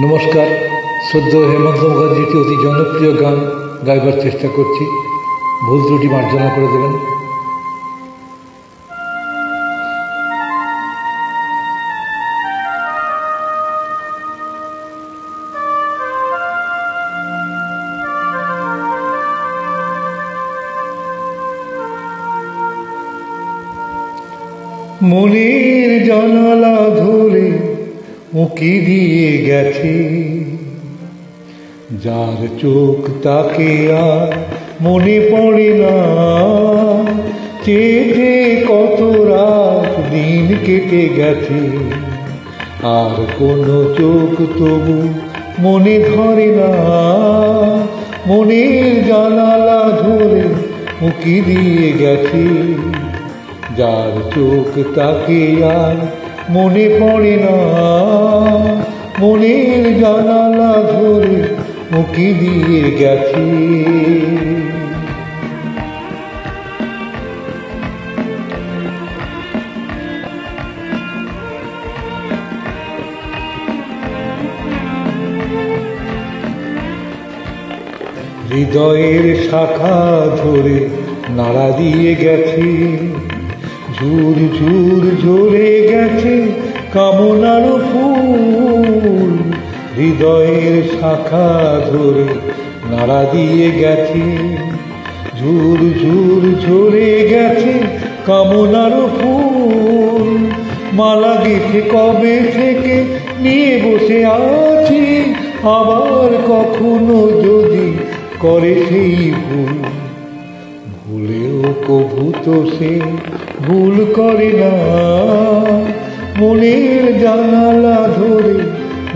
নমস্কার। শ্রদ্ধেয় হেমন্ত মুখার্জির একটি অতি জনপ্রিয় গান গাইবার চেষ্টা করছি, ভুল ত্রুটি মার্জনা করে দেবেন। মনের জানালা ধরে উঁকি দিয়ে গেছে, যার চোখ তাকে আর মনে পড়ে না। চেয়ে কত রাত দিন কেটে গেছে, আর কোনো চোখ তবু মনে ধরে না। মনের জানালা ধরে উঁকি দিয়ে গেছে, যার চোখ তাকে আর মনে পড়ে না। মনের জানালা ধরে উঁকি দিয়ে গেছে। হৃদয়ের শাখা ধরে নাড়া দিয়ে গেছে, ঝুর ঝুর ঝরে গেছে কামনার ফুল। হৃদয়ের শাখা ধরে নাড়া দিয়ে গেছে, ঝুর ঝুর ঝরে গেছে কামনার ফুল। মালা গেছে কবে থেকে নিয়ে বসে আছি, আবার কখনো যদি করে সেই ভুল। ভুলেও কভু তো সে ভুল করে না। মনের জানালা ধরে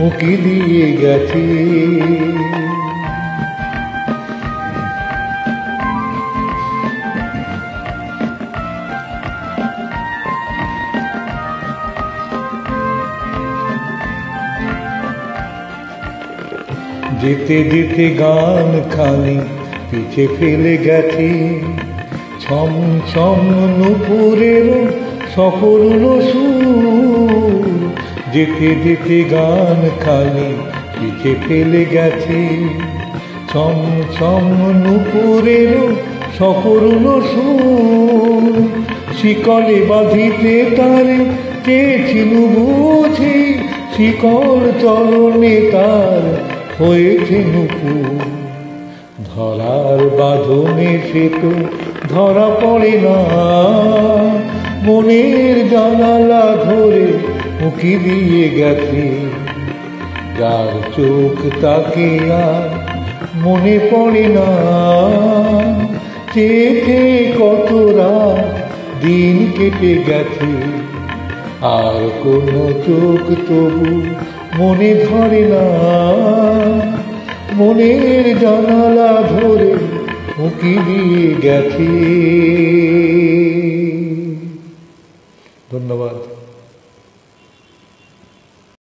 উঁকি দিয়ে গেছে। যেতে যেতে গান খানি পিছে ফেলে গেছে, ছম ছম নুপুরের সকরুণ সুর। যেতে যেতে গান খানি পিছে ফেলে গেছে, ছম ছম নুপুরের সকরুণ সুর। শিকলে বাঁধিতে তারে চেয়েছিলু বুঝি, শিকল চলনে তার হয়েছে নুপুর। ধরার বাঁধনে সে তো ধরা পড়ে না। মনের জানালা ধরে উঁকি দিয়ে গেছে, যার চোখ তাকে আর মনে পড়ে না। চেয়ে কত রাত দিন কেটে গেছে, আর কোনো চোখ তবু মনে ধরে না। মনের জানালা ধরে উঁকি দিয়ে গেছে। ধন্যবাদ।